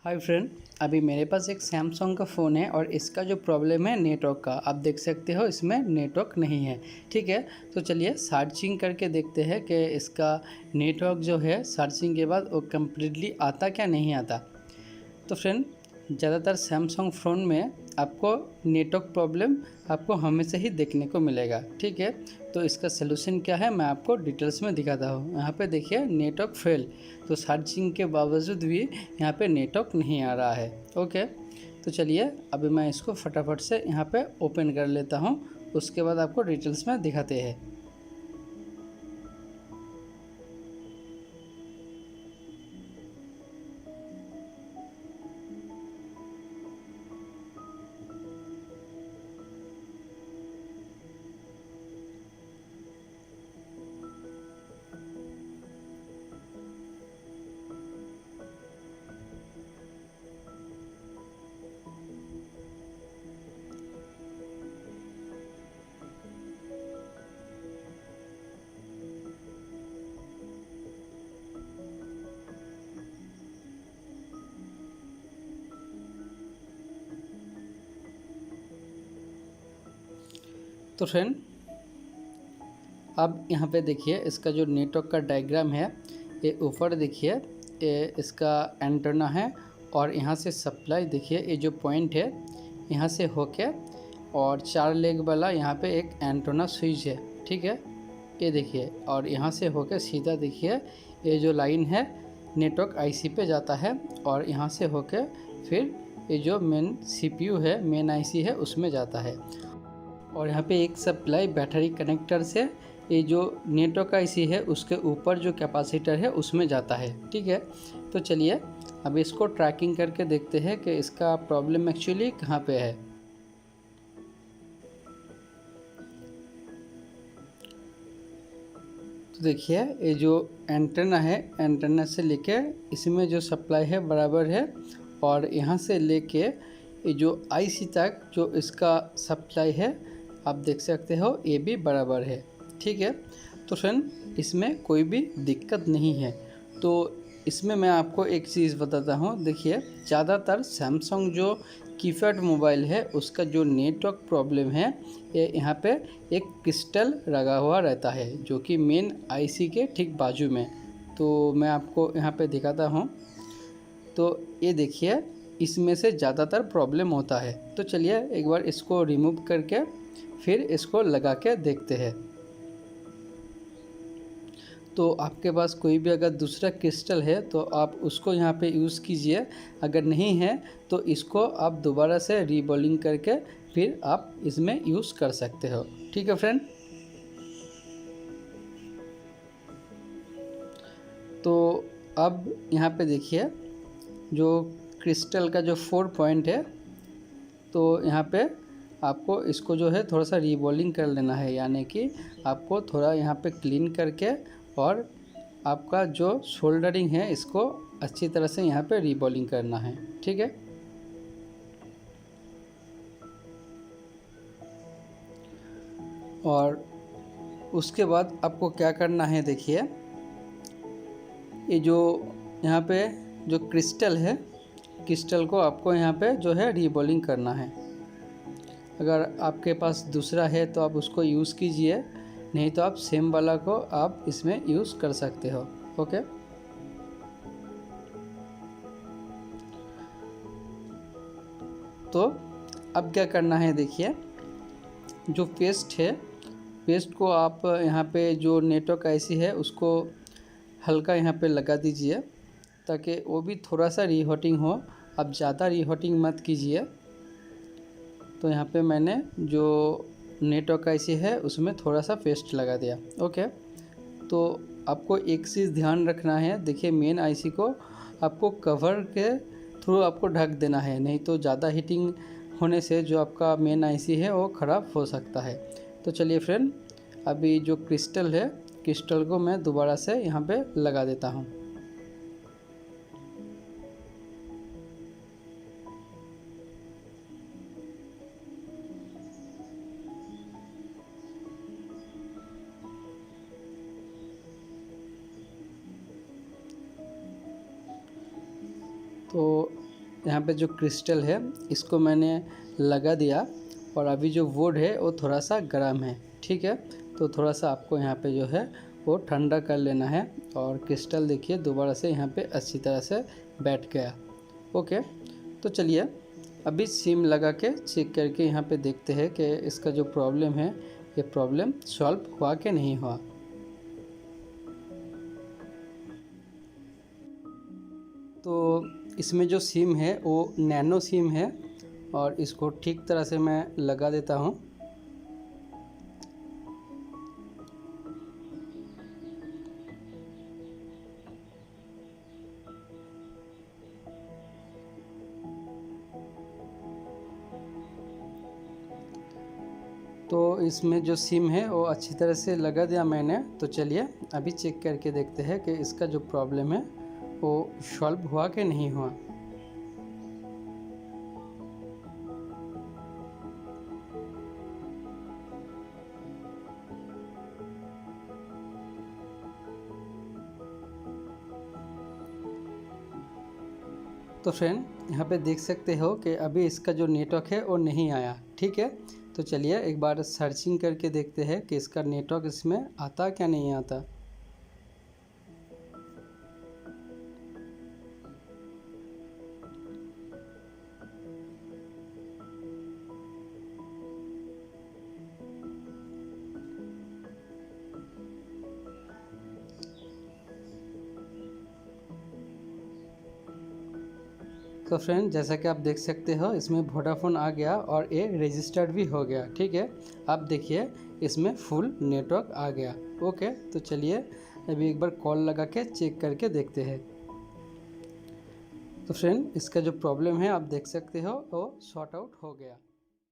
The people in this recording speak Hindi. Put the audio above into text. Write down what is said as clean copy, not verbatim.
हाय फ्रेंड, अभी मेरे पास एक सैमसंग का फ़ोन है और इसका जो प्रॉब्लम है नेटवर्क का, आप देख सकते हो इसमें नेटवर्क नहीं है। ठीक है, तो चलिए सर्चिंग करके देखते हैं कि इसका नेटवर्क जो है सर्चिंग के बाद वो कम्प्लीटली आता क्या नहीं आता। तो फ्रेंड, ज़्यादातर सैमसंग फ़ोन में आपको नेटवर्क प्रॉब्लम आपको हमेशा ही देखने को मिलेगा। ठीक है, तो इसका सलूशन क्या है मैं आपको डिटेल्स में दिखाता हूँ। यहाँ पे देखिए नेटवर्क फेल, तो सर्चिंग के बावजूद भी यहाँ पे नेटवर्क नहीं आ रहा है। ओके, तो चलिए अभी मैं इसको फटाफट से यहाँ पे ओपन कर लेता हूँ, उसके बाद आपको डिटेल्स में दिखाते हैं। तो फ्रेंड, अब यहाँ पे देखिए इसका जो नेटवर्क का डायग्राम है, ये ऊपर देखिए ये इसका एंटेना है और यहाँ से सप्लाई देखिए, ये जो पॉइंट है यहाँ से होके और 4 लेग वाला यहाँ पे एक एंटेना स्विच है। ठीक है, ये देखिए, और यहाँ से होके सीधा देखिए ये जो लाइन है नेटवर्क आईसी पे जाता है और यहाँ से होके फिर ये जो मेन सीपीयू है, मेन आईसी है, उसमें जाता है। और यहाँ पे एक सप्लाई बैटरी कनेक्टर से ये जो नेटवर्क आईसी है उसके ऊपर जो कैपेसिटर है उसमें जाता है। ठीक है, तो चलिए अब इसको ट्रैकिंग करके देखते हैं कि इसका प्रॉब्लम एक्चुअली कहाँ पे है। तो देखिए ये जो एंटेना है, एंटेना से लेके इसमें जो सप्लाई है बराबर है और यहाँ से लेके ये जो आईसी तक जो इसका सप्लाई है आप देख सकते हो ये भी बराबर है। ठीक है, तो फ्रेंड इसमें कोई भी दिक्कत नहीं है। तो इसमें मैं आपको एक चीज़ बताता हूँ, देखिए ज़्यादातर सैमसंग जो कीपैड मोबाइल है उसका जो नेटवर्क प्रॉब्लम है, ये यहाँ पे एक क्रिस्टल लगा हुआ रहता है जो कि मेन आईसी के ठीक बाजू में। तो मैं आपको यहाँ पे दिखाता हूँ, तो ये देखिए इसमें से ज़्यादातर प्रॉब्लम होता है। तो चलिए एक बार इसको रिमूव करके फिर इसको लगा के देखते हैं। तो आपके पास कोई भी अगर दूसरा क्रिस्टल है तो आप उसको यहाँ पे यूज़ कीजिए, अगर नहीं है तो इसको आप दोबारा से रीबॉलिंग करके फिर आप इसमें यूज़ कर सकते हो। ठीक है फ्रेंड, तो अब यहाँ पे देखिए जो क्रिस्टल का जो 4 पॉइंट है, तो यहाँ पे आपको इसको जो है थोड़ा सा रीबॉलिंग कर लेना है, यानी कि आपको थोड़ा यहाँ पे क्लीन करके और आपका जो सोल्डरिंग है इसको अच्छी तरह से यहाँ पे रीबॉलिंग करना है। ठीक है, और उसके बाद आपको क्या करना है, देखिए ये जो यहाँ पे जो क्रिस्टल है, क्रिस्टल को आपको यहाँ पे जो है रीबॉलिंग करना है। अगर आपके पास दूसरा है तो आप उसको यूज़ कीजिए, नहीं तो आप सेम वाला को आप इसमें यूज़ कर सकते हो। ओके, तो अब क्या करना है, देखिए जो पेस्ट है, पेस्ट को आप यहाँ पे जो नेटवर्क आईसी है उसको हल्का यहाँ पे लगा दीजिए ताकि वो भी थोड़ा सा रीहोटिंग हो। आप ज़्यादा रीहोटिंग मत कीजिए। तो यहाँ पे मैंने जो नेटवर्क आईसी है उसमें थोड़ा सा पेस्ट लगा दिया। ओके, तो आपको एक चीज़ ध्यान रखना है, देखिए मेन आईसी को आपको कवर के थ्रू आपको ढक देना है, नहीं तो ज़्यादा हीटिंग होने से जो आपका मेन आईसी है वो ख़राब हो सकता है। तो चलिए फ्रेंड, अभी जो क्रिस्टल है, क्रिस्टल को मैं दोबारा से यहाँ पे लगा देता हूँ। तो यहाँ पे जो क्रिस्टल है इसको मैंने लगा दिया और अभी जो वुड है वो थोड़ा सा गर्म है, ठीक है। तो थोड़ा सा आपको यहाँ पे जो है वो ठंडा कर लेना है और क्रिस्टल देखिए दोबारा से यहाँ पे अच्छी तरह से बैठ गया। ओके, तो चलिए अभी सिम लगा के चेक करके यहाँ पे देखते हैं कि इसका जो प्रॉब्लम है ये प्रॉब्लम सॉल्व हुआ कि नहीं हुआ। तो इसमें जो सिम है वो नैनो सिम है और इसको ठीक तरह से मैं लगा देता हूँ। तो इसमें जो सिम है वो अच्छी तरह से लगा दिया मैंने। तो चलिए अभी चेक करके देखते हैं कि इसका जो प्रॉब्लम है वो सॉल्व हुआ कि नहीं हुआ। तो फ्रेंड यहाँ पे देख सकते हो कि अभी इसका जो नेटवर्क है वो नहीं आया, ठीक है। तो चलिए एक बार सर्चिंग करके देखते हैं कि इसका नेटवर्क इसमें आता क्या नहीं आता। तो फ्रेंड जैसा कि आप देख सकते हो इसमें वोडाफोन आ गया और ये रजिस्टर्ड भी हो गया, ठीक है। आप देखिए इसमें फुल नेटवर्क आ गया। ओके, तो चलिए अभी एक बार कॉल लगा के चेक करके देखते हैं। तो फ्रेंड इसका जो प्रॉब्लम है आप देख सकते हो वो सॉर्ट आउट हो गया।